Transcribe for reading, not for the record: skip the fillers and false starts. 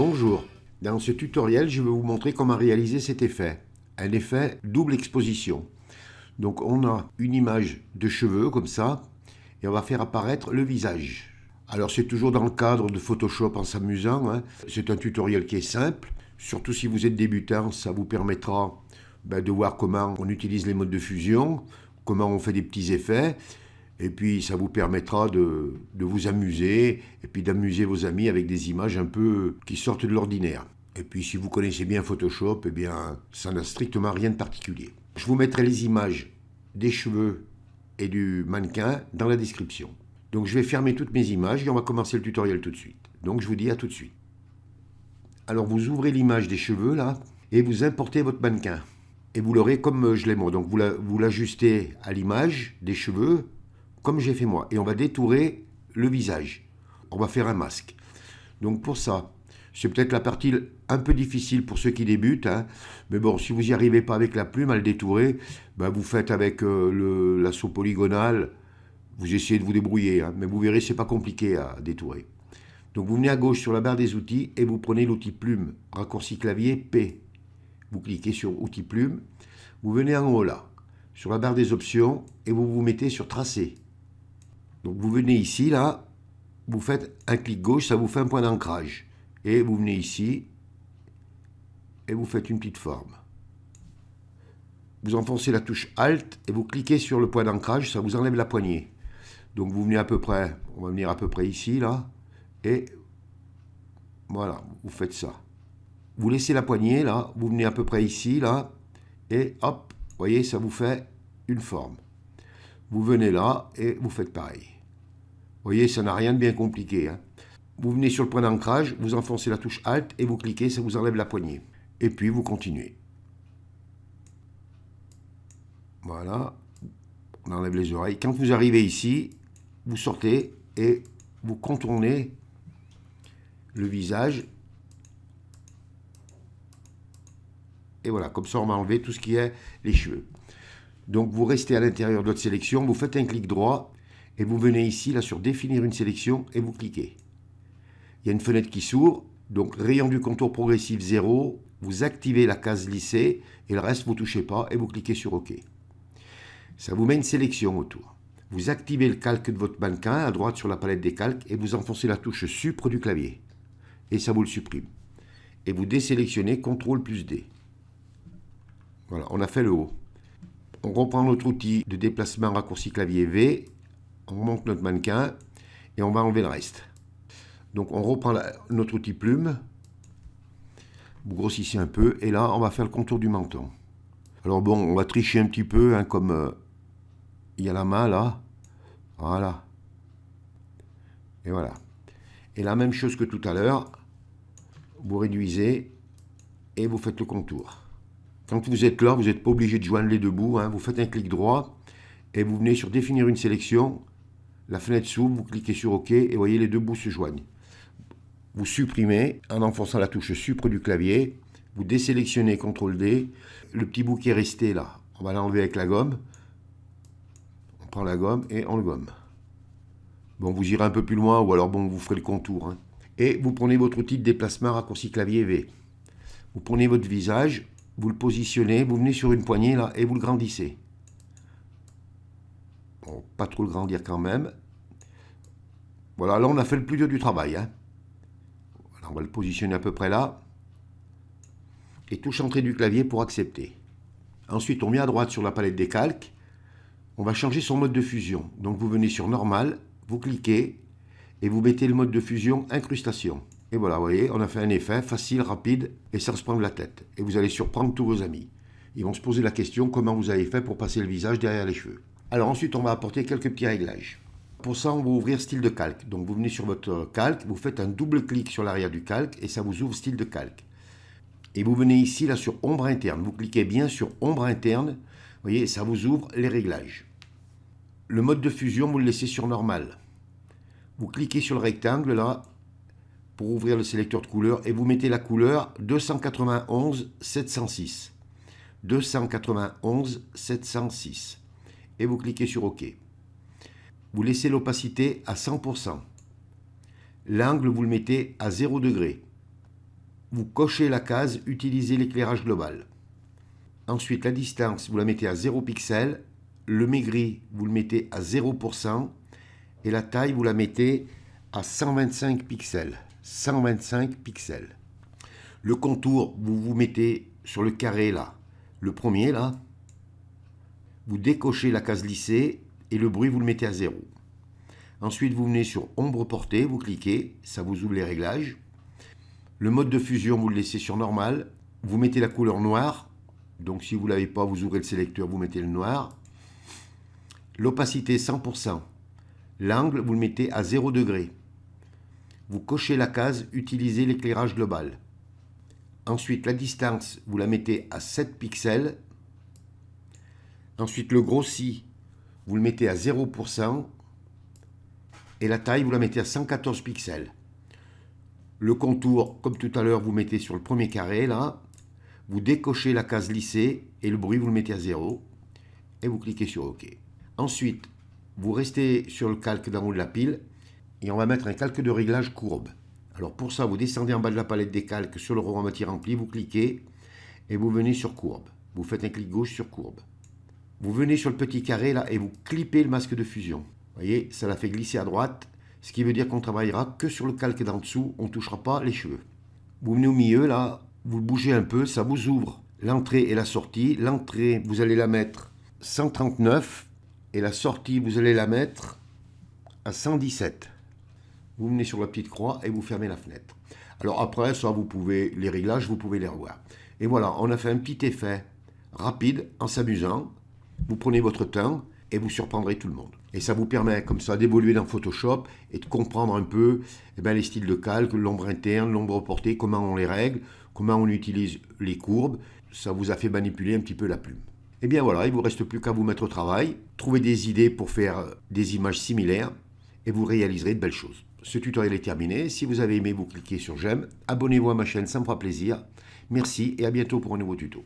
Bonjour, dans ce tutoriel je vais vous montrer comment réaliser cet effet, un effet double exposition. Donc on a une image de cheveux comme ça et on va faire apparaître le visage. Alors c'est toujours dans le cadre de Photoshop en s'amusant, hein. C'est un tutoriel qui est simple, surtout si vous êtes débutant, ça vous permettra de voir comment on utilise les modes de fusion, comment on fait des petits effets. Et puis ça vous permettra de vous amuser et puis d'amuser vos amis avec des images un peu qui sortent de l'ordinaire. Et puis si vous connaissez bien Photoshop, eh bien ça n'a strictement rien de particulier. Je vous mettrai les images des cheveux et du mannequin dans la description. Donc je vais fermer toutes mes images et on va commencer le tutoriel tout de suite. Donc je vous dis à tout de suite. Alors vous ouvrez l'image des cheveux là et vous importez votre mannequin. Et vous l'aurez comme je l'ai moi. Donc vous l'ajustez à l'image des cheveux comme j'ai fait moi. Et on va détourer le visage. On va faire un masque. Donc pour ça, c'est peut-être la partie un peu difficile pour ceux qui débutent. Hein. Mais bon, si vous n'y arrivez pas avec la plume à le détourer, vous faites avec l'assaut polygonal. Vous essayez de vous débrouiller. Hein. Mais vous verrez, c'est pas compliqué à détourer. Donc vous venez à gauche sur la barre des outils et vous prenez l'outil plume, raccourci clavier P. Vous cliquez sur outil plume. Vous venez en haut là, sur la barre des options et vous vous mettez sur tracer. Donc vous venez ici, là, vous faites un clic gauche, ça vous fait un point d'ancrage. Et vous venez ici, et vous faites une petite forme. Vous enfoncez la touche Alt, et vous cliquez sur le point d'ancrage, ça vous enlève la poignée. Donc vous venez à peu près, on va venir à peu près ici, là, et voilà, vous faites ça. Vous laissez la poignée, là, vous venez à peu près ici, là, et hop, vous voyez, ça vous fait une forme. Vous venez là, et vous faites pareil. Vous voyez, ça n'a rien de bien compliqué. Hein. Vous venez sur le point d'ancrage, vous enfoncez la touche Alt et vous cliquez, ça vous enlève la poignée. Et puis vous continuez. Voilà. On enlève les oreilles. Quand vous arrivez ici, vous sortez et vous contournez le visage. Et voilà, comme ça on va enlever tout ce qui est les cheveux. Donc vous restez à l'intérieur de votre sélection, vous faites un clic droit. Et vous venez ici, là, sur définir une sélection et vous cliquez. Il y a une fenêtre qui s'ouvre, donc rayon du contour progressif 0, vous activez la case lissée et le reste, vous ne touchez pas et vous cliquez sur OK. Ça vous met une sélection autour. Vous activez le calque de votre mannequin à droite sur la palette des calques et vous enfoncez la touche Supre du clavier. Et ça vous le supprime. Et vous désélectionnez CTRL plus D. Voilà, on a fait le haut. On reprend notre outil de déplacement raccourci clavier V. On monte notre mannequin et on va enlever le reste. Donc on reprend notre outil plume, vous grossissez un peu et là on va faire le contour du menton. Alors bon, on va tricher un petit peu, hein, comme il y a la main là, voilà. Et voilà. Et la même chose que tout à l'heure, vous réduisez et vous faites le contour. Quand vous êtes là, vous n'êtes pas obligé de joindre les deux bouts, hein, vous faites un clic droit et vous venez sur définir une sélection. La fenêtre s'ouvre, vous cliquez sur OK et vous voyez les deux bouts se joignent. Vous supprimez en enfonçant la touche Supre du clavier, vous désélectionnez CTRL D, le petit bout qui est resté là, on va l'enlever avec la gomme. On prend la gomme et on le gomme. Bon, vous irez un peu plus loin ou alors bon, vous ferez le contour. Hein. Et vous prenez votre outil de déplacement raccourci clavier V. Vous prenez votre visage, vous le positionnez, vous venez sur une poignée là et vous le grandissez. Bon, pas trop le grandir quand même. Voilà, là on a fait le plus dur du travail. Hein. Voilà, on va le positionner à peu près là. Et touche entrée du clavier pour accepter. Ensuite, on met à droite sur la palette des calques. On va changer son mode de fusion. Donc vous venez sur Normal, vous cliquez et vous mettez le mode de fusion Incrustation. Et voilà, vous voyez, on a fait un effet facile, rapide et sans se prendre la tête. Et vous allez surprendre tous vos amis. Ils vont se poser la question comment vous avez fait pour passer le visage derrière les cheveux. Alors ensuite, on va apporter quelques petits réglages. Pour ça, on va ouvrir style de calque. Donc vous venez sur votre calque, vous faites un double clic sur l'arrière du calque et ça vous ouvre style de calque. Et vous venez ici, là, sur ombre interne. Vous cliquez bien sur ombre interne. Vous voyez, ça vous ouvre les réglages. Le mode de fusion, vous le laissez sur normal. Vous cliquez sur le rectangle, là, pour ouvrir le sélecteur de couleurs et vous mettez la couleur 291 706. 291 706. Et vous cliquez sur OK. Vous laissez l'opacité à 100%. L'angle, vous le mettez à 0 degré. vous cochez la case « Utiliser l'éclairage global ». Ensuite, la distance, vous la mettez à 0 pixels. Le maigri, vous le mettez à 0%. Et la taille, vous la mettez à 125 pixels. 125 pixels. Le contour, vous vous mettez sur le carré là. Le premier là. Vous décochez la case lissée et le bruit, vous le mettez à 0. Ensuite, vous venez sur ombre portée, vous cliquez, ça vous ouvre les réglages. Le mode de fusion, vous le laissez sur normal. Vous mettez la couleur noire. Donc si vous ne l'avez pas, vous ouvrez le sélecteur, vous mettez le noir. L'opacité 100%. L'angle, vous le mettez à 0 degré. Vous cochez la case « Utiliser l'éclairage global ». Ensuite, la distance, vous la mettez à 7 pixels. Ensuite, le grossi, vous le mettez à 0%. Et la taille, vous la mettez à 114 pixels. Le contour, comme tout à l'heure, vous mettez sur le premier carré, là. Vous décochez la case lissée et le bruit, vous le mettez à 0. Et vous cliquez sur OK. Ensuite, vous restez sur le calque d'en haut de la pile et on va mettre un calque de réglage courbe. Alors pour ça, vous descendez en bas de la palette des calques sur le rond à moitié rempli, vous cliquez et vous venez sur courbe. Vous faites un clic gauche sur courbe. Vous venez sur le petit carré là et vous clippez le masque de fusion. Vous voyez, ça l'a fait glisser à droite, ce qui veut dire qu'on travaillera que sur le calque d'en dessous, on ne touchera pas les cheveux. Vous venez au milieu là, vous le bougez un peu, ça vous ouvre l'entrée et la sortie. L'entrée, vous allez la mettre 139 et la sortie, vous allez la mettre à 117. Vous venez sur la petite croix et vous fermez la fenêtre. Alors après, ça, vous pouvez, les réglages, vous pouvez les revoir. Et voilà, on a fait un petit effet rapide en s'amusant. Vous prenez votre temps et vous surprendrez tout le monde. Et ça vous permet comme ça d'évoluer dans Photoshop et de comprendre un peu les styles de calque, l'ombre interne, l'ombre portée, comment on les règle, comment on utilise les courbes. Ça vous a fait manipuler un petit peu la plume. Et bien voilà, il ne vous reste plus qu'à vous mettre au travail, trouver des idées pour faire des images similaires et vous réaliserez de belles choses. Ce tutoriel est terminé. Si vous avez aimé, vous cliquez sur j'aime. Abonnez-vous à ma chaîne, ça me fera plaisir. Merci et à bientôt pour un nouveau tuto.